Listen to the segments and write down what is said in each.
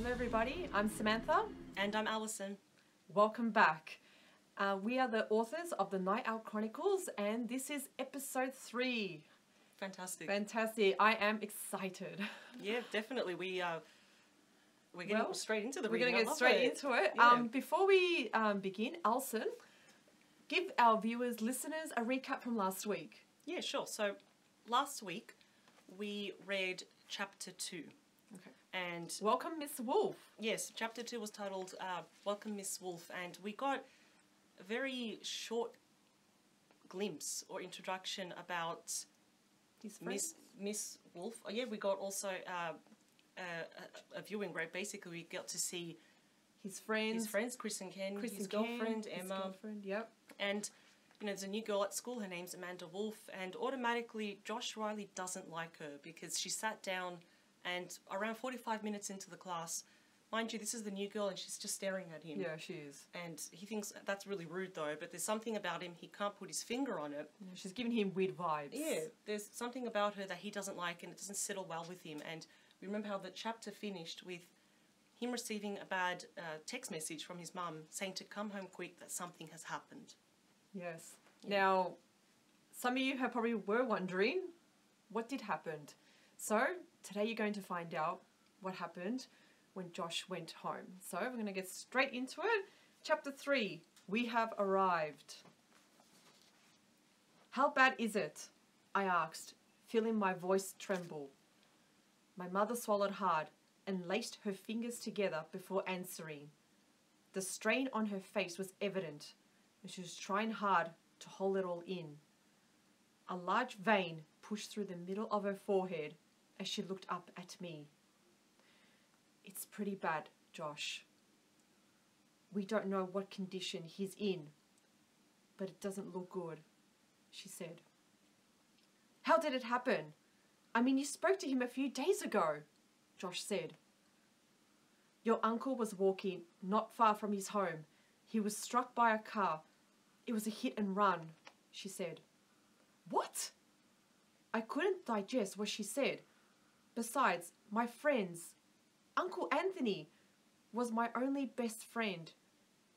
Welcome everybody, I'm Samantha. And I'm Alison. Welcome back. We are the authors of the Night Owl Chronicles and this is episode 3. Fantastic. Fantastic. I am excited. Yeah, definitely. We're getting straight into the We're reading. going to get straight into it. Yeah. Before we begin, Alison, give our viewers, listeners, a recap from last week. Yeah, sure. So last week we read chapter 2. Okay. And Welcome, Miss Wolf. yes, chapter 2 was titled Welcome, Miss Wolf. And we got a very short glimpse or introduction about His friend. Miss Wolf. Oh, yeah, we got also a viewing where basically we got to see His friends, Chris and Ken, Chris his and Ken, girlfriend, his Emma. girlfriend, yep. And, you know, there's a new girl at school, her name's Amanda Wolf, and automatically Josh Riley doesn't like her because she sat down and around 45 minutes into the class, mind you, this is the new girl and she's just staring at him. Yeah, she is. And he thinks that's really rude though, but there's something about him, he can't put his finger on it. Yeah, she's giving him weird vibes. Yeah, there's something about her that he doesn't like and it doesn't settle well with him. And we remember how the chapter finished with him receiving a bad text message from his mum saying to come home quick that something has happened. Yes. Yeah. Now, some of you have probably were wondering what did happen. So today you're going to find out what happened when Josh went home. So we're going to get straight into it. Chapter 3, we have arrived. How bad is it? I asked, feeling my voice tremble. My mother swallowed hard and laced her fingers together before answering. The strain on her face was evident, and she was trying hard to hold it all in. A large vein pushed through the middle of her forehead as she looked up at me. It's pretty bad, Josh. We don't know what condition he's in, but it doesn't look good, she said. How did it happen? I mean, you spoke to him a few days ago, Josh said. Your uncle was walking not far from his home. He was struck by a car. It was a hit and run, she said. What? I couldn't digest what she said. Besides, my friends, Uncle Anthony was my only best friend.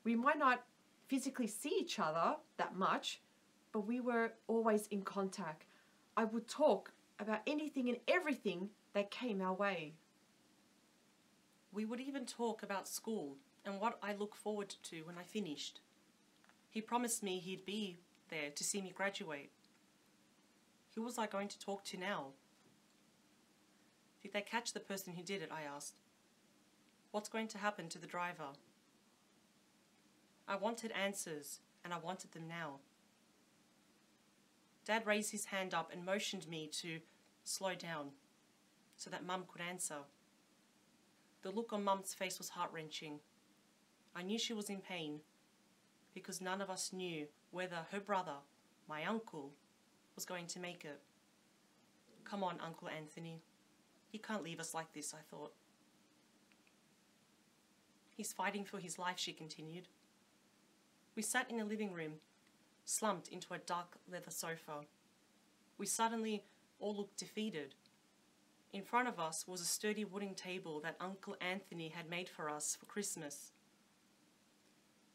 We might not physically see each other that much, but we were always in contact. I would talk about anything and everything that came our way. We would even talk about school and what I look forward to when I finished. He promised me he'd be there to see me graduate. Who was I going to talk to now? Did they catch the person who did it? I asked. What's going to happen to the driver? I wanted answers, and I wanted them now. Dad raised his hand up and motioned me to slow down so that Mum could answer. The look on Mum's face was heart-wrenching. I knew she was in pain because none of us knew whether her brother, my uncle, was going to make it. Come on, Uncle Anthony. He can't leave us like this, I thought. He's fighting for his life, she continued. We sat in the living room, slumped into a dark leather sofa. We suddenly all looked defeated. In front of us was a sturdy wooden table that Uncle Anthony had made for us for Christmas.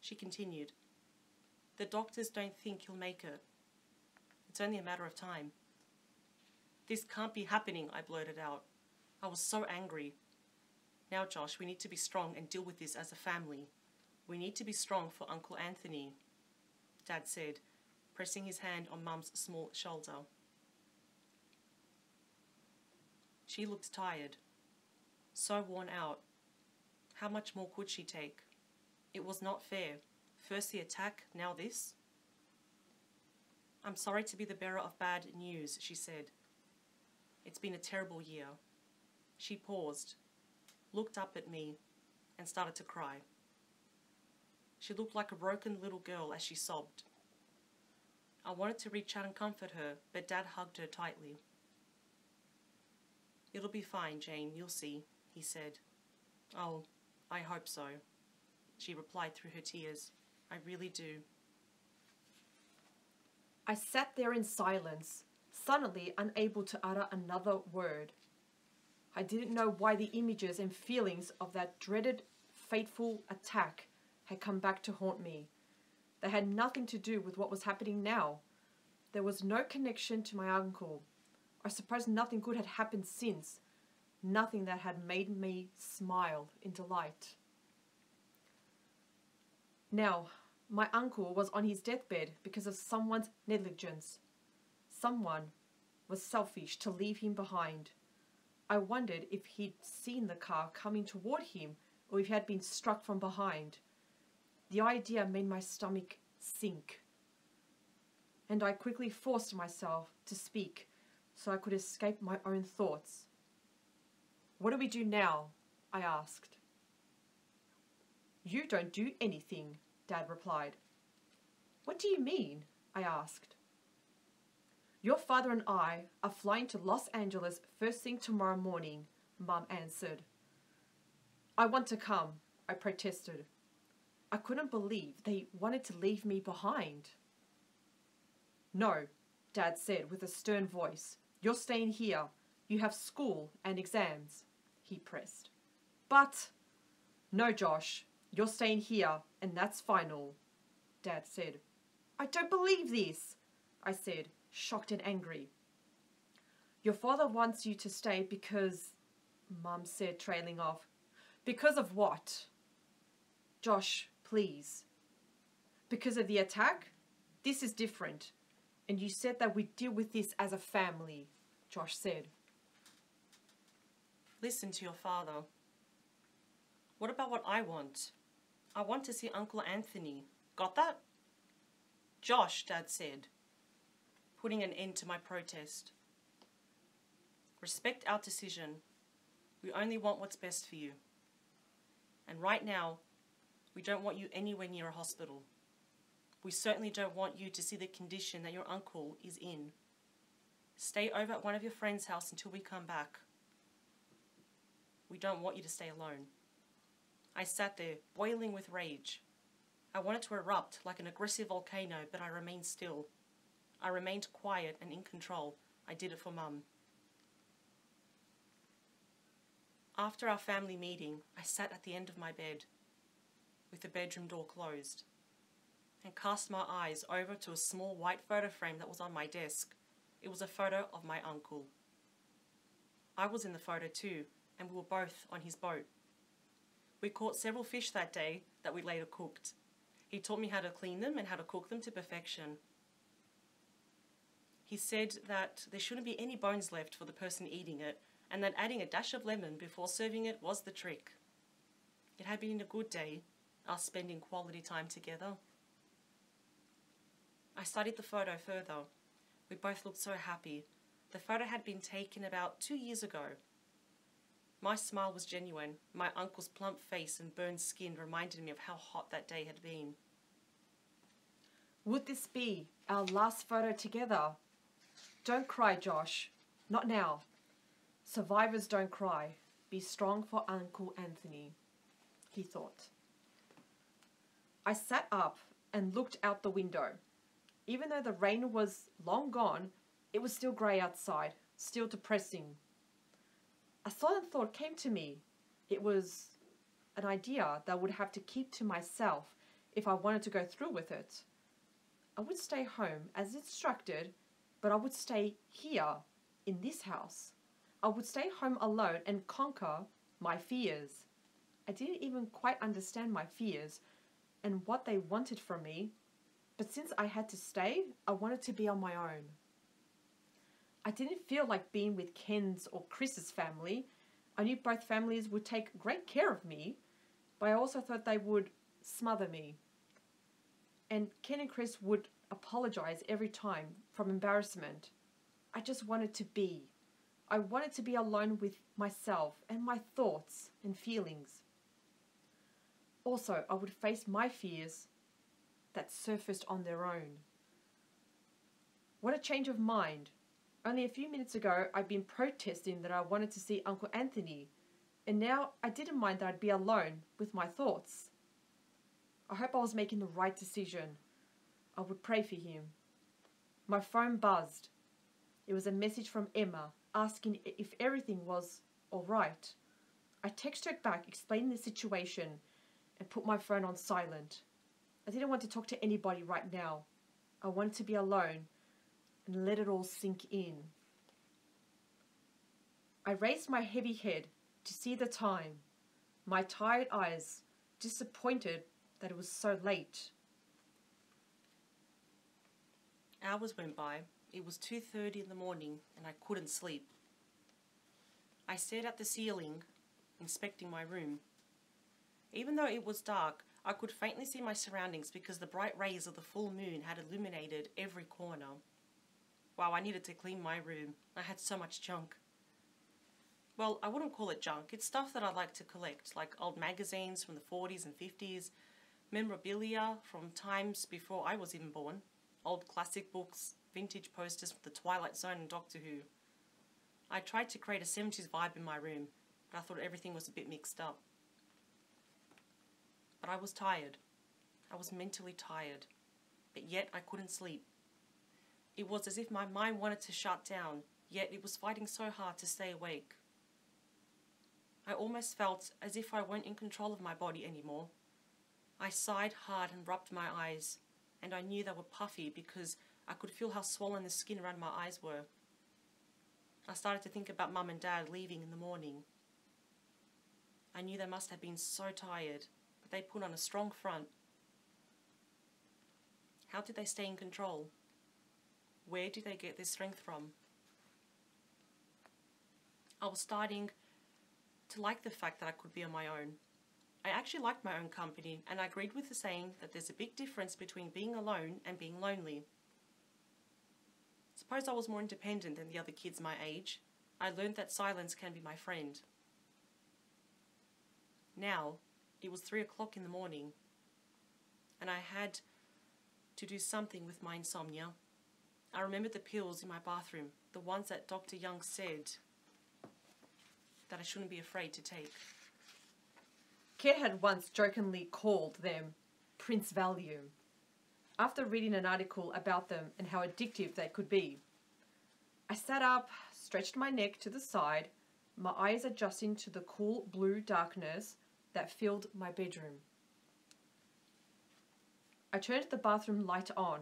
She continued, the doctors don't think he'll make it. It's only a matter of time. This can't be happening, I blurted out. I was so angry. Now, Josh, we need to be strong and deal with this as a family. We need to be strong for Uncle Anthony, Dad said, pressing his hand on Mum's small shoulder. She looked tired, so worn out. How much more could she take? It was not fair. First the attack, now this. I'm sorry to be the bearer of bad news, she said. It's been a terrible year. She paused, looked up at me, and started to cry. She looked like a broken little girl as she sobbed. I wanted to reach out and comfort her, but Dad hugged her tightly. It'll be fine, Jane, you'll see, he said. Oh, I hope so, she replied through her tears. I really do. I sat there in silence, suddenly unable to utter another word. I didn't know why the images and feelings of that dreaded, fateful attack had come back to haunt me. They had nothing to do with what was happening now. There was no connection to my uncle. I suppose nothing good had happened since. Nothing that had made me smile in delight. Now, my uncle was on his deathbed because of someone's negligence. Someone was selfish to leave him behind. I wondered if he'd seen the car coming toward him or if he had been struck from behind. The idea made my stomach sink, and I quickly forced myself to speak so I could escape my own thoughts. "What do we do now?" I asked. "You don't do anything," Dad replied. "What do you mean?" I asked. "Your father and I are flying to Los Angeles first thing tomorrow morning," Mum answered. "I want to come," I protested. I couldn't believe they wanted to leave me behind. "No," Dad said with a stern voice. "You're staying here. You have school and exams," he pressed. "But—" "No, Josh, you're staying here, and that's final," Dad said. "I don't believe this," I said, shocked and angry. "Your father wants you to stay because—" Mum said, trailing off. "Because of what?" "Josh, please." "Because of the attack? This is different. And you said that we'd deal with this as a family," Josh said. Listen to your father. What about what I want? I want to see Uncle Anthony. Got that? "Josh," Dad said, putting an end to my protest. "Respect our decision. We only want what's best for you. And right now, we don't want you anywhere near a hospital. We certainly don't want you to see the condition that your uncle is in. Stay over at one of your friends' house until we come back. We don't want you to stay alone." I sat there, boiling with rage. I wanted to erupt like an aggressive volcano, but I remained still. I remained quiet and in control. I did it for Mum. After our family meeting, I sat at the end of my bed, with the bedroom door closed, and cast my eyes over to a small white photo frame that was on my desk. It was a photo of my uncle. I was in the photo too, and we were both on his boat. We caught several fish that day that we later cooked. He taught me how to clean them and how to cook them to perfection. He said that there shouldn't be any bones left for the person eating it, and that adding a dash of lemon before serving it was the trick. It had been a good day, us spending quality time together. I studied the photo further. We both looked so happy. The photo had been taken about 2 years ago. My smile was genuine. My uncle's plump face and burned skin reminded me of how hot that day had been. "Would this be our last photo together?" "Don't cry, Josh. Not now. Survivors don't cry. Be strong for Uncle Anthony," he thought. I sat up and looked out the window. Even though the rain was long gone, it was still grey outside, still depressing. A sudden thought came to me. It was an idea that I would have to keep to myself if I wanted to go through with it. I would stay home as instructed, but I would stay here, in this house. I would stay home alone and conquer my fears. I didn't even quite understand my fears and what they wanted from me, but since I had to stay, I wanted to be on my own. I didn't feel like being with Ken's or Chris's family. I knew both families would take great care of me, but I also thought they would smother me. And Ken and Chris would apologize every time from embarrassment. I just wanted to be. I wanted to be alone with myself and my thoughts and feelings. Also, I would face my fears that surfaced on their own. What a change of mind. Only a few minutes ago, I'd been protesting that I wanted to see Uncle Anthony, and now I didn't mind that I'd be alone with my thoughts. I hope I was making the right decision. I would pray for him. My phone buzzed. It was a message from Emma asking if everything was all right. I texted back explaining the situation and put my phone on silent. I didn't want to talk to anybody right now. I wanted to be alone and let it all sink in. I raised my heavy head to see the time, my tired eyes, disappointed that it was so late. Hours went by. It was 2:30 in the morning and I couldn't sleep. I stared at the ceiling, inspecting my room. Even though it was dark, I could faintly see my surroundings because the bright rays of the full moon had illuminated every corner. Wow, I needed to clean my room. I had so much junk. Well, I wouldn't call it junk. It's stuff that I like to collect, like old magazines from the 40s and 50s, memorabilia from times before I was even born, old classic books, vintage posters from the Twilight Zone and Doctor Who. I tried to create a 70s vibe in my room, but I thought everything was a bit mixed up. But I was tired. I was mentally tired, but yet I couldn't sleep. It was as if my mind wanted to shut down, yet it was fighting so hard to stay awake. I almost felt as if I weren't in control of my body anymore. I sighed hard and rubbed my eyes, and I knew they were puffy because I could feel how swollen the skin around my eyes were. I started to think about Mum and Dad leaving in the morning. I knew they must have been so tired, but they put on a strong front. How did they stay in control? Where did they get this strength from? I was starting to like the fact that I could be on my own. I actually liked my own company, and I agreed with the saying that there's a big difference between being alone and being lonely. Suppose I was more independent than the other kids my age. I learned that silence can be my friend. Now, it was 3 o'clock in the morning, and I had to do something with my insomnia. I remembered the pills in my bathroom, the ones that Dr. Young said that I shouldn't be afraid to take. Kit had once jokingly called them Prince Valium, after reading an article about them and how addictive they could be. I sat up, stretched my neck to the side, my eyes adjusting to the cool blue darkness that filled my bedroom. I turned the bathroom light on.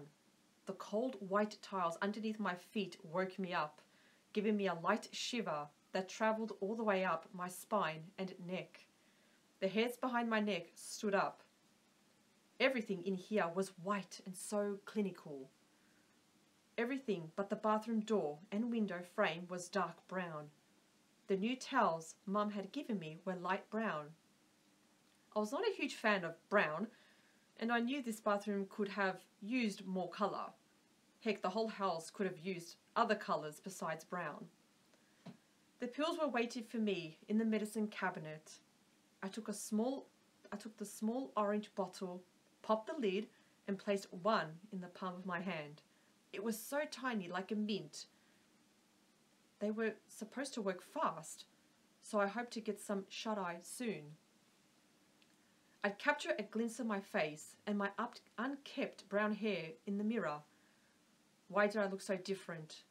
The cold white tiles underneath my feet woke me up, giving me a light shiver that travelled all the way up my spine and neck. The hairs behind my neck stood up. Everything in here was white and so clinical. Everything but the bathroom door and window frame was dark brown. The new towels Mum had given me were light brown. I was not a huge fan of brown, and I knew this bathroom could have used more colour. Heck, the whole house could have used other colours besides brown. The pills were waiting for me in the medicine cabinet. I took the small orange bottle, popped the lid, and placed one in the palm of my hand. It was so tiny, like a mint. They were supposed to work fast, so I hoped to get some shut-eye soon. I'd capture a glimpse of my face and my unkempt brown hair in the mirror. Why did I look so different?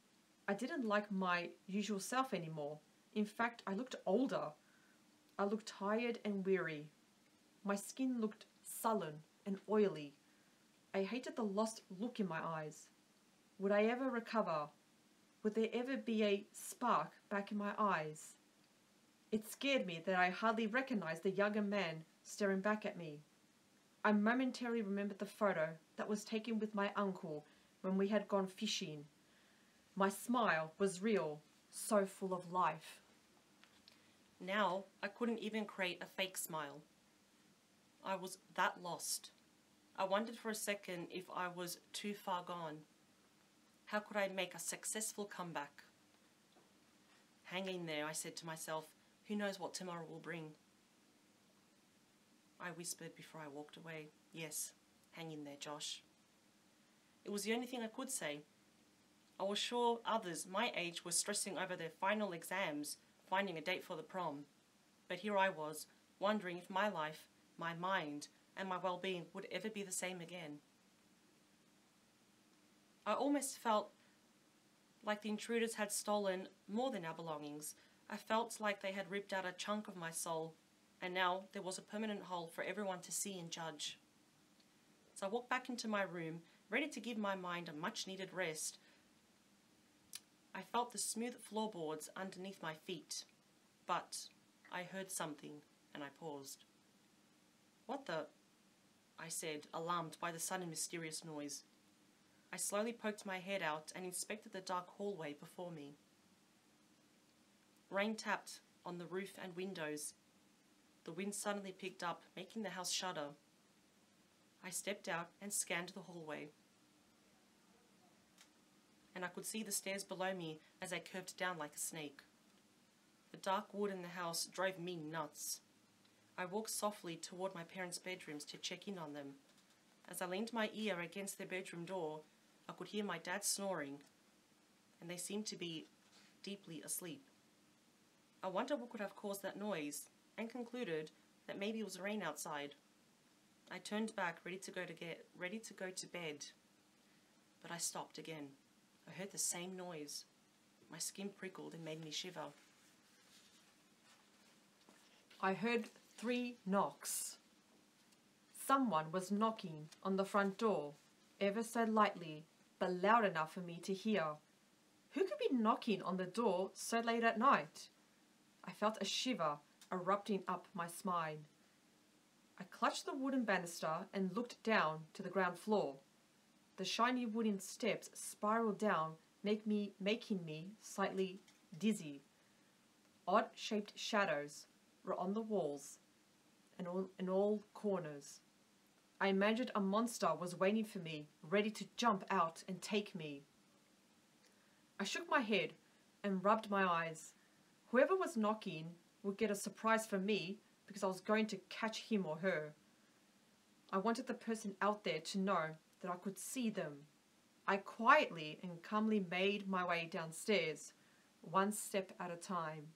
I didn't like my usual self anymore. In fact, I looked older. I looked tired and weary. My skin looked sullen and oily. I hated the lost look in my eyes. Would I ever recover? Would there ever be a spark back in my eyes? It scared me that I hardly recognized the younger man staring back at me. I momentarily remembered the photo that was taken with my uncle when we had gone fishing. My smile was real, so full of life. Now, I couldn't even create a fake smile. I was that lost. I wondered for a second if I was too far gone. How could I make a successful comeback? Hang in there, I said to myself. Who knows what tomorrow will bring? I whispered before I walked away. Yes, hang in there, Josh. It was the only thing I could say. I was sure others my age were stressing over their final exams, finding a date for the prom. But here I was, wondering if my life, my mind, and my well-being would ever be the same again. I almost felt like the intruders had stolen more than our belongings. I felt like they had ripped out a chunk of my soul, and now there was a permanent hole for everyone to see and judge. So I walked back into my room, ready to give my mind a much-needed rest. I felt the smooth floorboards underneath my feet, but I heard something, and I paused. "What the?" I said, alarmed by the sudden mysterious noise. I slowly poked my head out and inspected the dark hallway before me. Rain tapped on the roof and windows. The wind suddenly picked up, making the house shudder. I stepped out and scanned the hallway, and I could see the stairs below me as I curved down like a snake. The dark wood in the house drove me nuts. I walked softly toward my parents' bedrooms to check in on them. As I leaned my ear against their bedroom door, I could hear my dad snoring, and they seemed to be deeply asleep. I wondered what could have caused that noise, and concluded that maybe it was rain outside. I turned back, ready to go to bed, but I stopped again. I heard the same noise. My skin prickled and made me shiver. I heard 3 knocks. Someone was knocking on the front door, ever so lightly, but loud enough for me to hear. Who could be knocking on the door so late at night? I felt a shiver erupting up my spine. I clutched the wooden banister and looked down to the ground floor. The shiny wooden steps spiraled down, making me slightly dizzy. Odd-shaped shadows were on the walls and in all corners. I imagined a monster was waiting for me, ready to jump out and take me. I shook my head and rubbed my eyes. Whoever was knocking would get a surprise from me because I was going to catch him or her. I wanted the person out there to know that I could see them. I quietly and calmly made my way downstairs, one step at a time,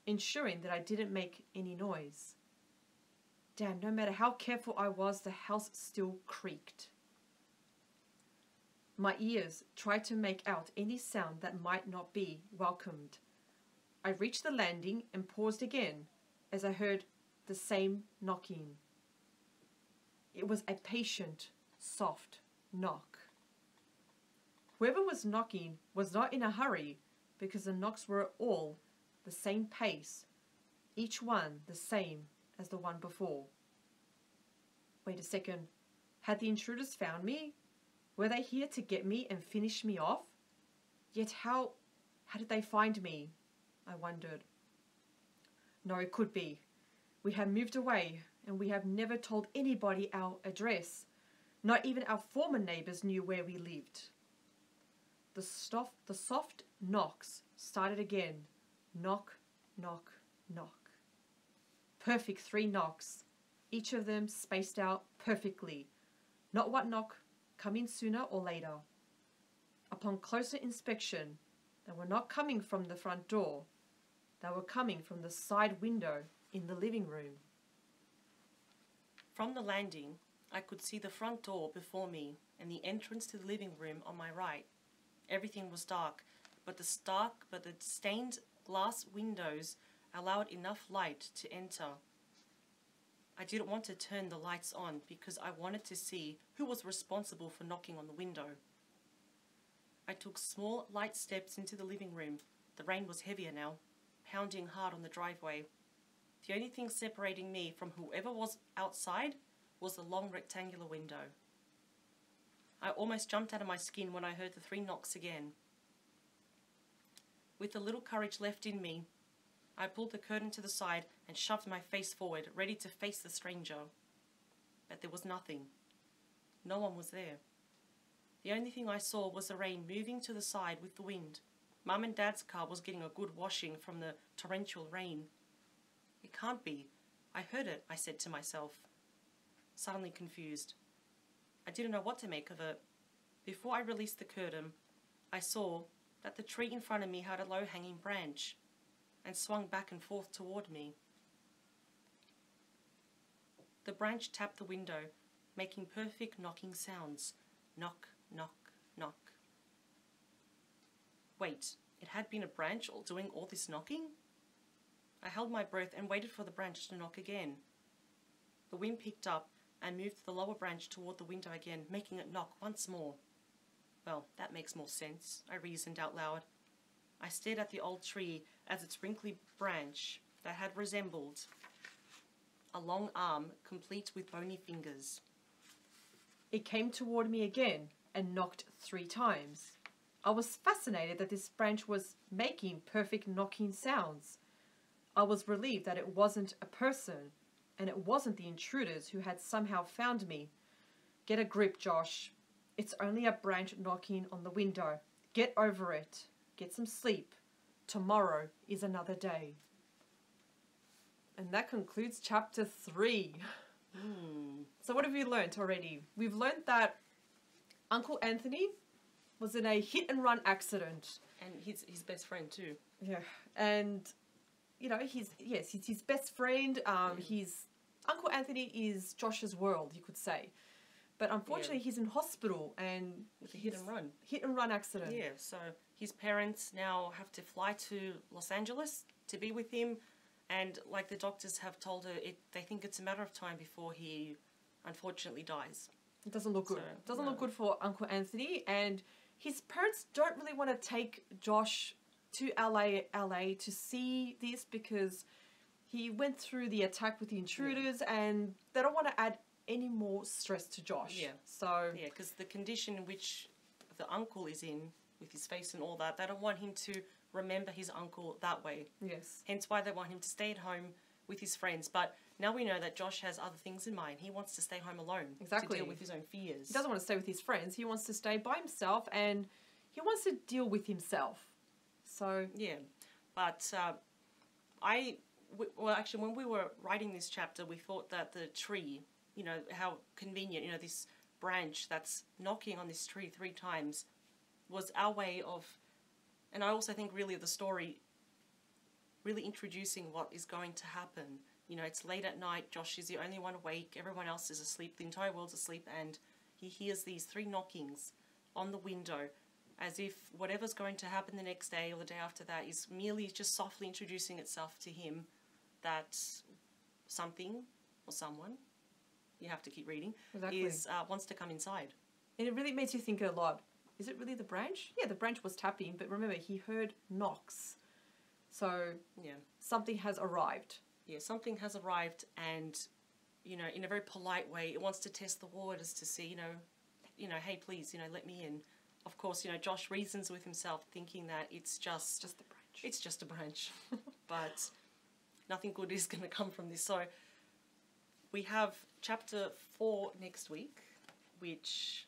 ensuring that I didn't make any noise. Damn, no matter how careful I was, the house still creaked. My ears tried to make out any sound that might not be welcomed. I reached the landing and paused again as I heard the same knocking. It was a patient, soft knock. Whoever was knocking was not in a hurry because the knocks were all the same pace, each one the same as the one before. Wait a second. Had the intruders found me? Were they here to get me and finish me off? Yet how did they find me? I wondered. No, it could be. We have moved away and we have never told anybody our address. Not even our former neighbours knew where we lived. The soft knocks started again. Knock, knock, knock. Perfect 3 knocks, each of them spaced out perfectly. Not one knock coming sooner or later. Upon closer inspection, they were not coming from the front door. They were coming from the side window in the living room. From the landing, I could see the front door before me and the entrance to the living room on my right. Everything was dark, but the stained glass windows allowed enough light to enter. I didn't want to turn the lights on because I wanted to see who was responsible for knocking on the window. I took small, light steps into the living room. The rain was heavier now, pounding hard on the driveway. The only thing separating me from whoever was outside was the long rectangular window. I almost jumped out of my skin when I heard the 3 knocks again. With the little courage left in me, I pulled the curtain to the side and shoved my face forward, ready to face the stranger. But there was nothing. No one was there. The only thing I saw was the rain moving to the side with the wind. Mum and Dad's car was getting a good washing from the torrential rain. It can't be. I heard it, I said to myself, suddenly confused. I didn't know what to make of it. Before I released the curtain, I saw that the tree in front of me had a low-hanging branch and swung back and forth toward me. The branch tapped the window, making perfect knocking sounds. Knock, knock, knock. Wait, it had been a branch doing all this knocking? I held my breath and waited for the branch to knock again. The wind picked up and moved the lower branch toward the window again, making it knock once more. Well, that makes more sense, I reasoned out loud. I stared at the old tree as its wrinkly branch that had resembled a long arm complete with bony fingers. It came toward me again and knocked 3 times. I was fascinated that this branch was making perfect knocking sounds. I was relieved that it wasn't a person, and it wasn't the intruders who had somehow found me. Get a grip, Josh. It's only a branch knocking on the window. Get over it. Get some sleep. Tomorrow is another day. And that concludes chapter 3. So what have you learnt already? We've learnt that Uncle Anthony was in a hit-and-run accident. And his best friend too. Yeah, and you know, he's his best friend. His Uncle Anthony is Josh's world, you could say, but unfortunately, he's in hospital and With a hit and run accident. Yeah, so his parents now have to fly to Los Angeles to be with him, and like the doctors have told her, they think it's a matter of time before he unfortunately dies. It doesn't look good. So, Doesn't no. look good for Uncle Anthony, and his parents don't really want to take Josh to LA to see this because he went through the attack with the intruders, and they don't want to add any more stress to Josh. Yeah. So Yeah, because the condition in which the uncle is in, with his face and all that, they don't want him to remember his uncle that way. yes. Hence why they want him to stay at home with his friends. But now we know that Josh has other things in mind. He wants to stay home alone Exactly. to deal with his own fears. He doesn't want to stay with his friends. He wants to stay by himself, and he wants to deal with himself. So Yeah, but actually, when we were writing this chapter, we thought that the tree, you know, how convenient, you know, this branch that's knocking on this tree 3 times was our way of, and I also think really the story really introducing what is going to happen. You know, it's late at night, Josh is the only one awake, everyone else is asleep, the entire world's asleep, and he hears these 3 knockings on the window as if whatever's going to happen the next day or the day after that is merely just softly introducing itself to him that something or someone, you have to keep reading, Exactly. wants to come inside. and it really makes you think a lot. Is it really the branch? Yeah, the branch was tapping, but remember, he heard knocks. So Yeah. something has arrived. Yeah, something has arrived and, you know, in a very polite way, it wants to test the waters to see, you know, hey, please, you know, let me in. Of course, you know, Josh reasons with himself thinking that it's just Just the branch. It's just a branch, but nothing good is going to come from this. So we have chapter 4 next week, which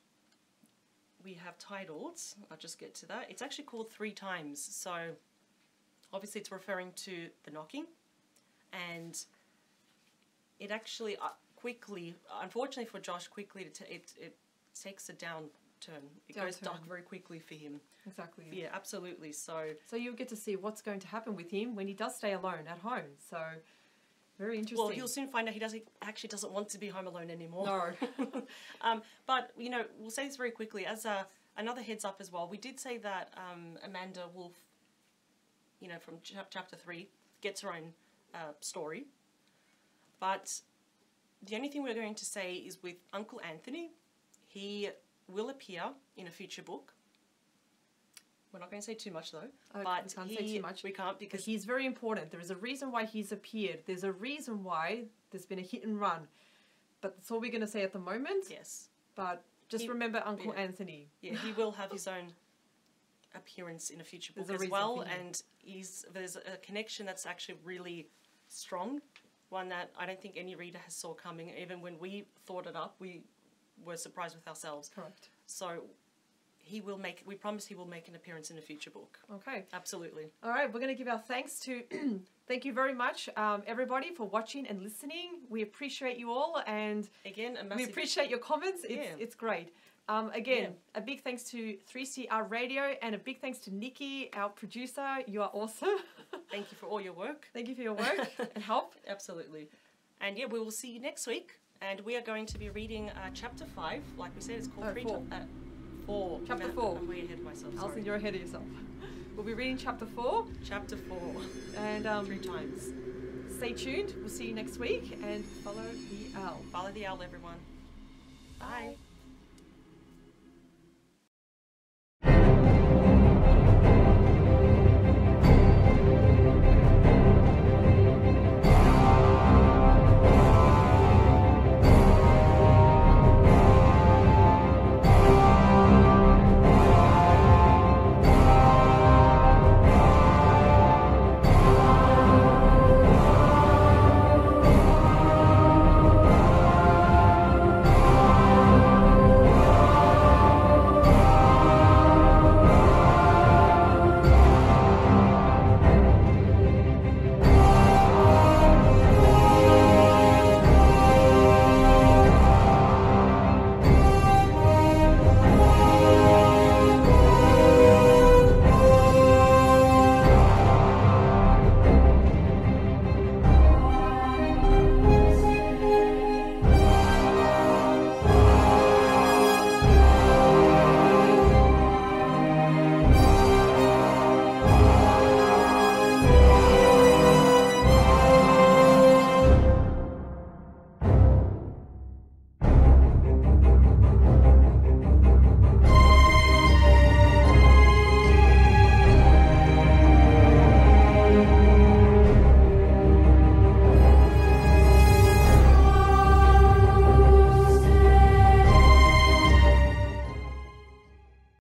we have titled, I'll just get to that. It's actually called 3 Times. So obviously it's referring to the knocking, and it actually quickly, unfortunately for Josh, quickly it takes a downturn. It goes dark very quickly for him. Exactly. Yeah, absolutely. So So you'll get to see what's going to happen with him when he does stay alone at home. So very interesting. well, he'll soon find out he doesn't want to be home alone anymore. No. But, you know, we'll say this very quickly. As another heads up as well, we did say that Amanda Wolf, you know, from chapter 3, gets her own story. But the only thing we're going to say is with Uncle Anthony, he will appear in a future book. We're not going to say too much, though. We But can't say too much. We can't Because because he's very important. There is a reason why he's appeared. There's a reason why there's been a hit and run. But that's all we're going to say at the moment. yes. But just He- remember Uncle yeah. Anthony. Yeah, he will have his own appearance in a future book There's a as reason well, for him. and there's a connection that's actually really strong, one that I don't think any reader has saw coming. Even when we thought it up, we were surprised with ourselves. Correct. So we promise he will make an appearance in a future book. Okay. Absolutely. All right. We're going to give our thanks to... Thank you very much, everybody, for watching and listening. We appreciate you all, and Again, a we massive appreciate your comments. It's great. Again, a big thanks to 3CR Radio, and a big thanks to Nikki, our producer. You are awesome. thank you for all your work. Thank you for your work and help. Absolutely. And yeah, we will see you next week. And we are going to be reading chapter 5. Like we said, it's called 4. Chapter 4. I'm way ahead of myself. Alison, Sorry. you're ahead of yourself. We'll be reading chapter 4. Chapter 4. And 3 times. stay tuned. We'll see you next week and follow the owl. Follow the owl, everyone. Bye.